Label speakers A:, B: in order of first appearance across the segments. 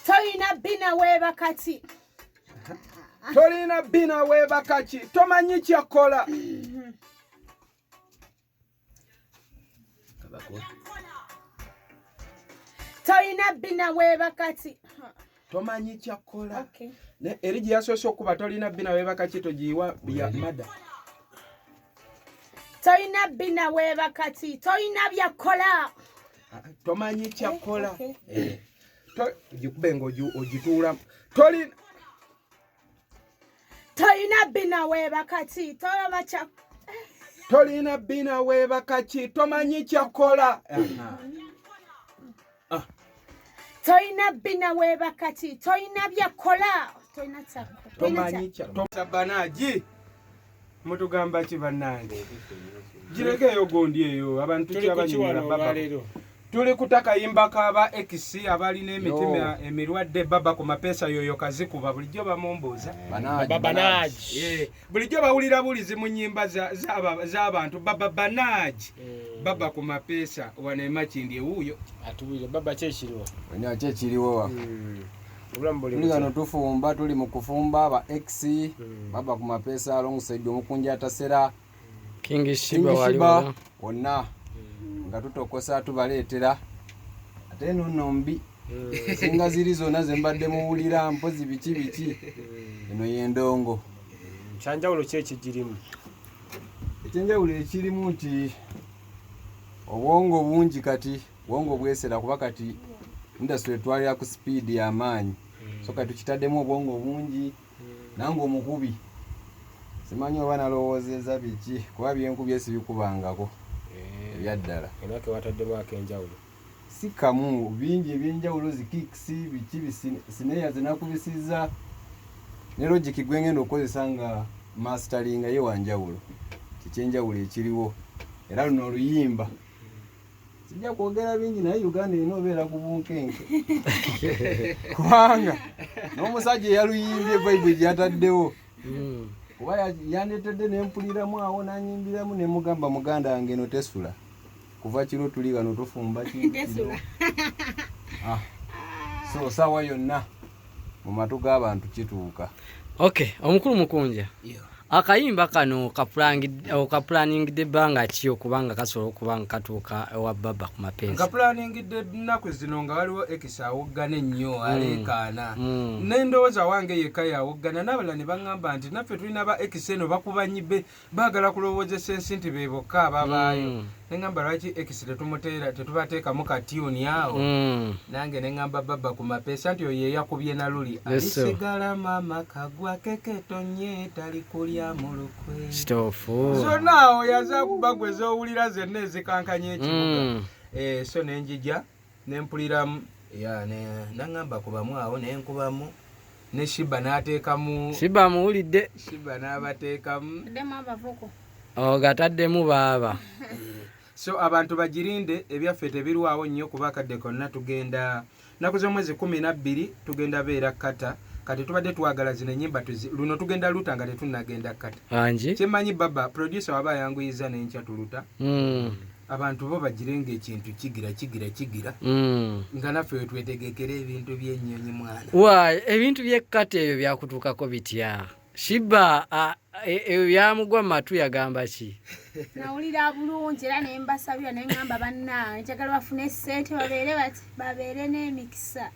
A: Toyina bina weba kati.
B: Tolina bina weba kati. Tomanyi kyakola.
A: Toyina bina weba kati.
B: Tomanyi kyakola.
A: Okay.
B: Ne eriji yasoso kuba tolina bina weba kati tojiwa bya mada.
A: Toyina bina weba kati. Toyina byakola.
B: Tomanyi kyakola.
A: Okay.
B: Jikubengo ojitula.
A: Toyina bina weba kati.
B: Tolina bina weba kati. Tomanyi kyakola.
A: Toyina bina weba kati. Toyina byakola. Toyina tsako.
B: Tomanyi kyakola. Banaji. Mutugamba ki bannange. Girekeyo gondi eyo abantu kyabanyira baba. Tuli kutaka yimba kaba X abalina emitima emirwadde baba ku mapesa yoyo kazikuba bulijjo bamomboza banaji bulijjo bawulira bulizi mu nyimba z'abantu banaji baba ku mapesa wane makindi ewuyo
C: atuwire baba kyekiriwo
D: wenya kyekiriwo tuli gano tufumba tuli mu kufumba aba X baba ku mapesa alongside Omukunja atasera
C: King Sheebah
D: wonna nga tutokosa tubaleetera ate nombi singa ziri zonna zembadde muwulira mpozi biki eno yendongo
C: kyanjawulo kyekigirimu
D: ekyenjawulo ekirimu nti obwongo bungi kati bwongo bwesera kuba kati industry etwalira ku speed y'amaanyi so kati tukitaddemu obwongo bungi nange omukubi simanyi oba nalowoozeeza biki kuba byenkubye esibikubangako ebyaddala
C: enake wataddemu akenjawulo
D: si kamu bingi ebyenjawulo zikiksi biki sineya zinakubisiza ne logic gwengenda okukozesa nga masteringa ye wanjawulo kikyenjawulo ekiriwo era luno oluyimba sijja kwogera bingi naye Uganda erina obeera ku bunkenke kubanga n'omusajja eyaluyimbye Bible gyataddewo kuba yandetedde nempuliramu awo nanyimbiramu nemugamba muganda wange eno tesula kuva kiro tuli gano tufumba tesula so sawa yonna mu matu g'abantu kituuka.
C: Okay, omukulu Mukunja akayimba kano kaplaningidde ebbanga ki okubanga kasobola okubanga katuuka ewa baba ku mapesa
B: kaplaningidde nnaku zino nga waliwo X awoggana ennyo aleekaana n'endowooza wange yekka yawoggana n'abalala ne baŋŋamba nti naffe tulina ba X eno bakubanyibe baagala kulowoozesa ensi nti be bokka ababaayo neŋŋamba lwaki X tetubateekamu katyuni awo nange neŋŋamba baba ku mapesa nti oyo eyakubye na luli alisigala mama kagwa keketonye talikulya mulukwe zonna awo yaza kubagwe zowulira zenna ezikankanya ekibuga so nenjija nempuliramu naŋŋamba kubamu awo nenkubamu ne Sheebah n'ateekamu
C: Sheebah muwulidde
B: Sheebah n'abateekamu
C: gataddemu baaba
B: so abantu bagirinde ebyaffe tebirwawo nnyo kuba kadde konna tugenda naku z'omwezi 12 tugenda beera kata kati tubadde twagala zino ennyimba luno tugenda luta nga tetunnagenda kata kyemmanyi baba producer waba yanguyiza n'enkya tuluta abantu bo bagirenga ekintu kigira nga naffe wetwetegekera ebintu by'ennyonyi mwana
C: ebintu by'ekkata ebyo byakutuukako bitya Sheebah ebyo byamugwa mu matu yagamba ki
A: nawulira bulungi era nembasabira neŋŋamba bannange njagala bafune ssente babeere n'emikisa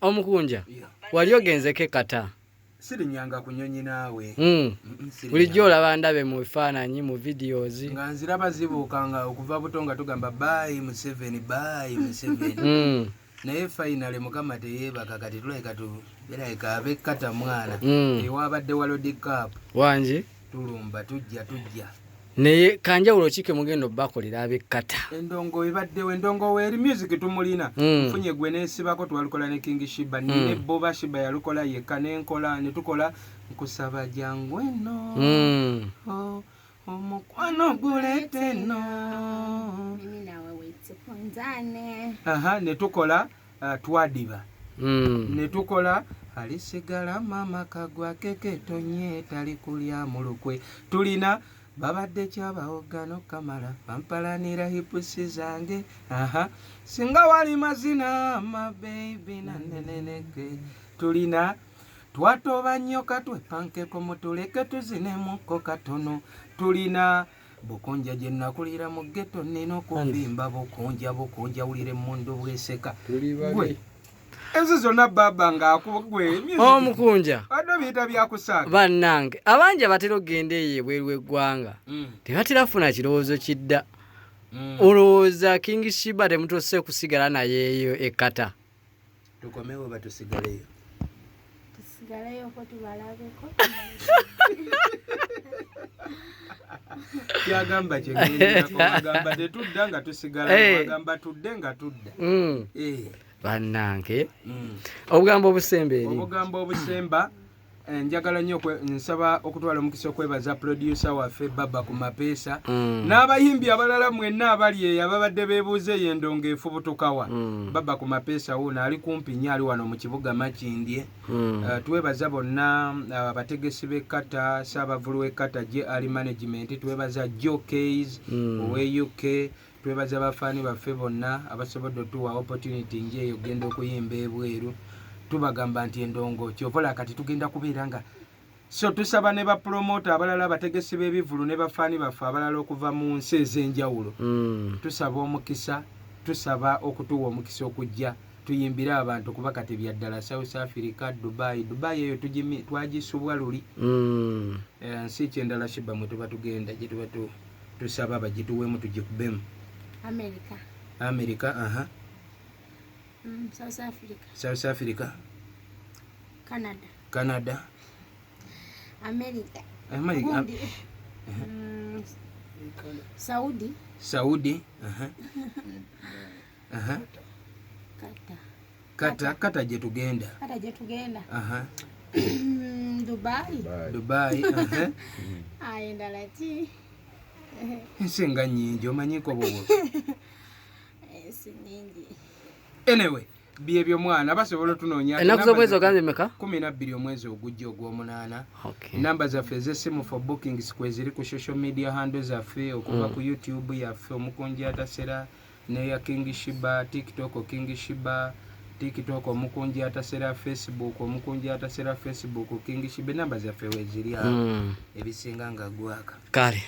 C: Omukunja wali ogenzeko ekkata
B: sirinyanga kunyonyi naawe
C: bulijjo olaba ndabe mu bifaananyi mu videos
B: nga nziraba zibuukanga okuva buto nga tugamba bayi Museveni naye finally mukama teyeebaka kati tulabika birabika abekkata mwana ewabadde World Cup
C: wangi
B: tulumba tujja
C: naye kanjawulo kike mugendo bakolera abekkata
B: endongo ebaddewo endongo weeri music tumulina nfunye gwe neesibako twalukola ne King Sheebah nine boba Sheebah yalukola yekka nenkola netukola nkusaba jangu eno omukwano guleete eno netukola twadiba netukola alisigala mama kagwa keketonye talikulya mulukwe tulina babadde kyabawoggano kamala bampalanira hipusi zange singa wali mazina mabebi naneneneke tulina twatoba nnyo katwepankeko mutuleke tuzinemuko katono tulina bukunja gye nakulira mu ghetto nina okuvimba bukunja wulire mundu bweseka gwe ezo zonna baba ng'akugwe
C: Omukunja
B: addo biyita byakusaaga
C: bannange abanja batera okgenda eyo ebweru w'eggwanga tebatera funa kirowoozo kidda olowooza King Sheebah temutose kusigala naye eyo ekkata
B: tukomewo batusigaleyo
A: ko tubalabeko
B: kyagamba kyegenderako bagamba tetudda nga tusigala bagamba tudde nga tudda
C: bannange obugambo obusemba njagala nnyo nsaba okutwala omukisa okwebaza producer waffe baba ku mapeesa n'abayimbi abalala mwenna abali eyo ababadde beebuuza eyo endongo efubutukawa baba ku mapeesa wuuno ali kumpi nnyo ali wano mu kibuga Makindye twebaza bonna abategesi b'ekkata saabavulu w'ekkata gye ali management twebaza Joe Keys owe UK twebaza bafaani baffe bonna abasobodde otuwa opportunity njeeyo genda okuyimba ebweru tubagamba nti endongo kyovola kati tugenda kubeera nga so tusaba ne bapromota abalala abategesi b'ebivulu ne bafaani baffe abalala okuva mu nsi ez'enjawulo tusaba omukisa tusaba okutuwa omukisa okujja tuyimbire abantu kuba kati byaddala South Africa Dubai eyo twagisubwa luli nsi kyendala Sheebah mwe tuba tugenda gye tuba tusaba bagituweemu tugikubemu America South Africa Canada
A: America Saudi
B: kata gye tugenda Dubai
A: endala ki
B: ensenga nnyingi omanyiko bobo
A: sinyingi
B: anyway byebyo mwana basobola otunoonya
C: ennaku z'omwezi ogambye meka
B: 12 omwezi ogujja ogw'omunaana namba zaffe ez'essimu for bookings kweziri ku social media handle zaffe okuva ku YouTube yaffe Omukunja Atasera neya King Sheebah TikTok King Sheebah TikTok Omukunja Atasera Facebook Omukunja Atasera Facebook King Sheebah namba zaffe weziri awo ebisinga nga gwaka
C: kale